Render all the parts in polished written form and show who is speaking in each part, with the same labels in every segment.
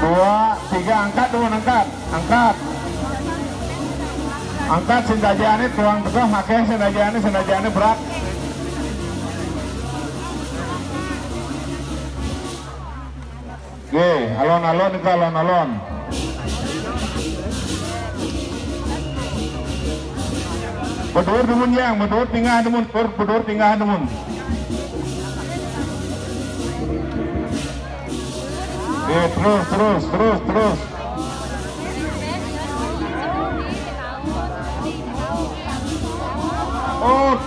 Speaker 1: Dua, tiga, angkat dulu, angkat. Angkat sendajane tuang tegah, pakai sendajane berat. Oke, alon-alon itu alon-alon. Bedur demun yang, bedur tinggal demun, bedur tinggal demun. Oke, terus. Oh.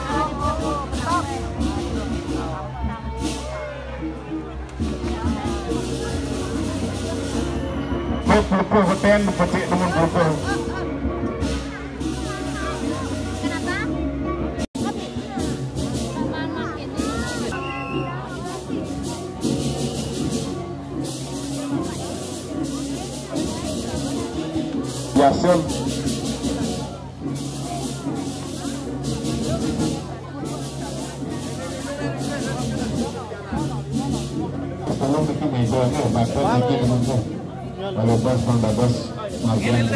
Speaker 1: Puluh beten pecik demun puluh. Yasin. Tolong bikin meja ni, bakal bikin teman-teman. Kalau bos, mangga bos, margian.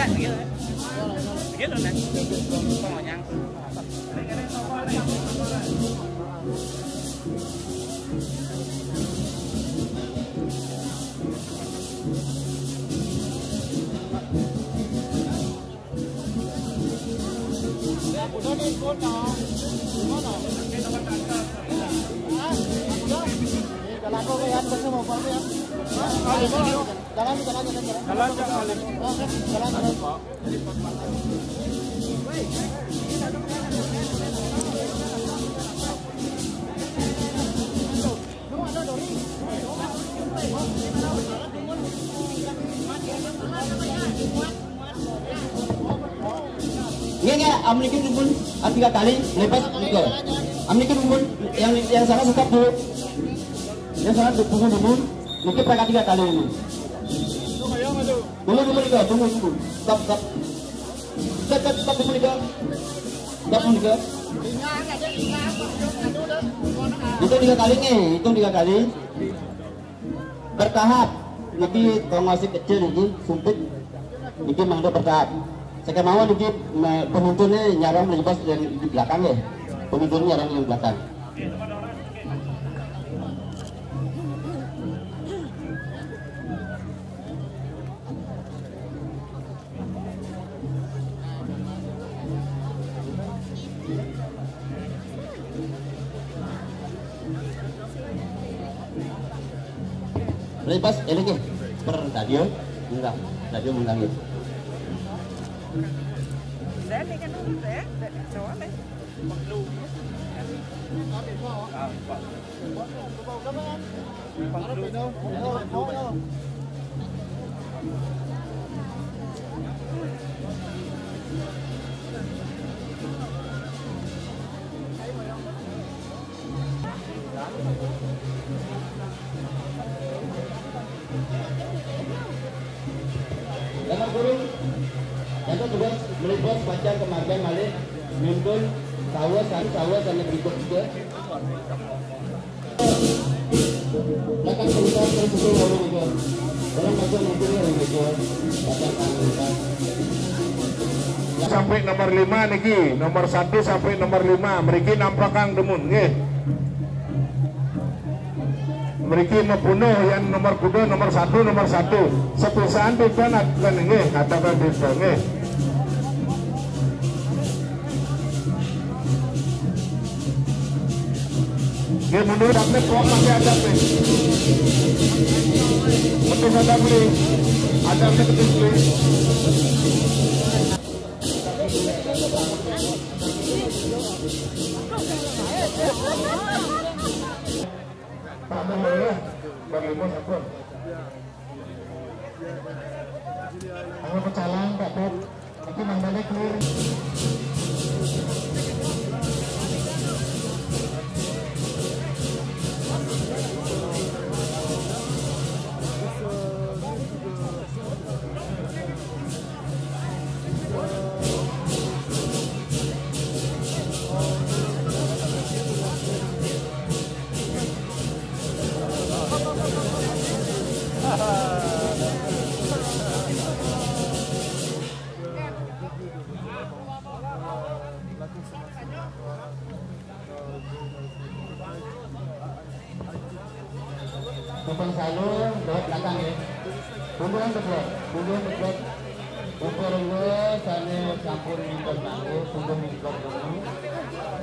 Speaker 2: Iya, amlikin rumpun 3 kali lepas gitu. Amlikin rumpun yang salah stop dulu. Yang salah tunggu rumpun, mungkin pakai 3 kali ini. Tunggu itu, tunggu. Stop. Stop dulu itu. Stop dulu. Itu 3 kali nih, hitung 3 kali. Bertahap. Nanti kalau masih kecil nanti sumpit, nanti mangga bertahap. Saya mau nanti penuntunnya nyarang lepas dari belakang ya. Penuntunnya nyarang dari belakang. Lepas ini ke per radio, enggak radio mengganggu. Yang kedua, meliput panjang kemarin Malik, mimpun sawah sampai berikut juga. Belakang cerita terus lalu juga. Dalam bagian mobilnya juga.
Speaker 1: Sampai nomor 5 niki, nomor 1 sampai nomor 5, mereka nampakang demun, nggih. Mereka membunuh yang nomor kuda nomor 1. Sepisan tujuan akan nggih, katakan desa nggih. Nggih mundur dapat kok masih ada nih. Betul ada beli. Ada betul beli. Pak Mohon berlima sampun. Ayo pecalang Pak Bob. Iki nang balik clear.
Speaker 2: Tukang salung lewat belakang ya. Punduan betul. Ukur gue sana campur minggu manggu, tunggu minggu dulu.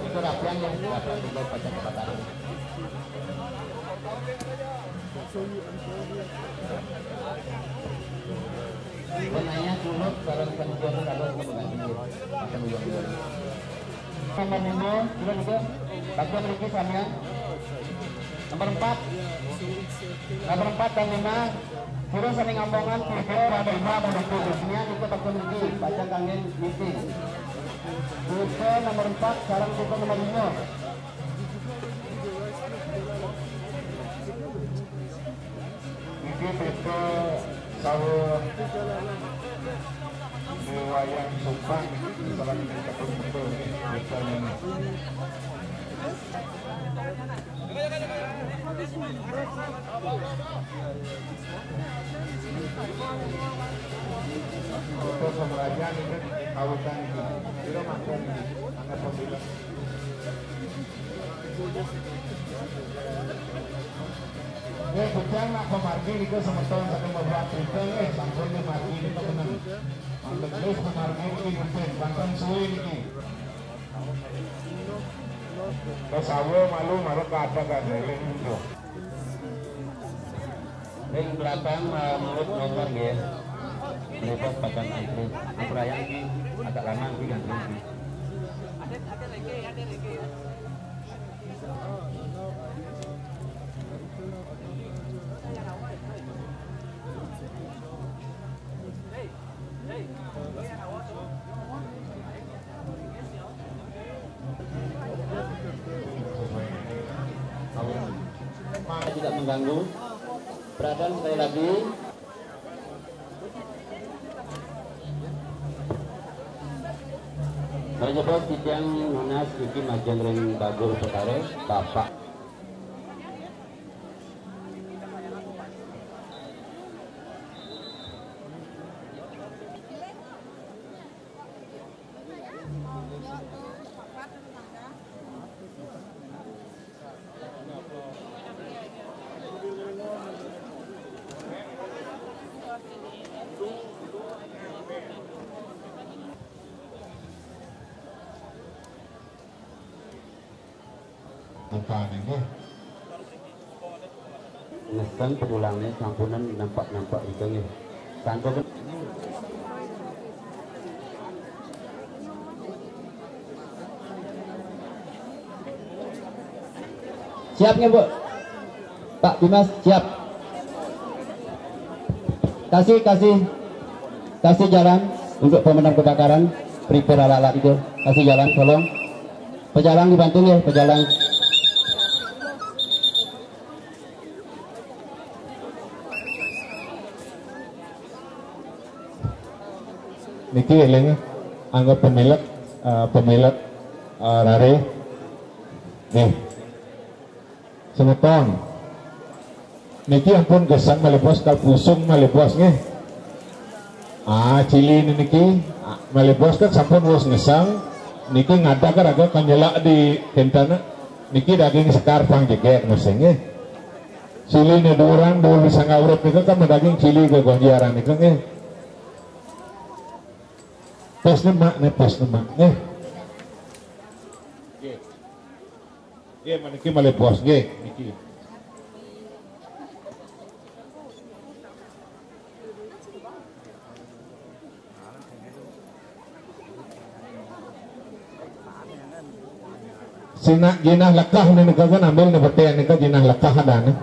Speaker 2: Itu rapian yang dapat juga pada kebakaran. Benarnya culuk barang penjual kalau mengganggu akan uang-uang. Nomor 5, juga bagian berikut sama. Nomor 4 dan 5 suruh saling ngomongkan tiga ada 5 pada kudusnya itu bagian ini baca kangen misi. Buka nomor 4 sekarang buka nomor 5.
Speaker 1: Ini beto sahur wayang sumpah salah kita betul misalnya. Untuk pemerajaan ini kawasan ini, kita makan angkat pemilu. Bukan nak pemargi itu sementara satu beberapa itu sampun pemargi itu menang. Untuk terus pemargi ini mungkin bantuan suwi ini. Kesawo malu marah kata kan leleng itu.
Speaker 2: Yang belakang mulut nomor ya. Lepas pasang antri. Perayaan ini agak lama sih ganti. Ada lagi. Tidak mengganggu. Perhatian sekali lagi. Menyebut sidang Munas iki Majeng Ring Bagur Petare Bapak
Speaker 1: bukan ini.
Speaker 2: Ngesan pedulangnya campuran nampak itu nih. Santo kan. Siapnya Bu? Pak Dimas siap. Kasih jalan untuk pemadam kebakaran. Prepare alat-alat itu. Kasih jalan tolong. Pejalan dibantu ya, pejalan.
Speaker 1: Niki eleng anggap pemilik rare nih semeton niki ampun gesang malipos kal pusung malipos nih cili niki malipos kan sampun wos ngesang niki ngada kan agak kanyelak di kentana niki daging sekar pang jegek ngesengnya cili nih dua bisa ngawret niki kan daging cili ke gonjaran niki nih pos nama nih. Maniki malipos niki. Sina jinah lekah nih kan ambil nih bete nih jinah lekah ada nih.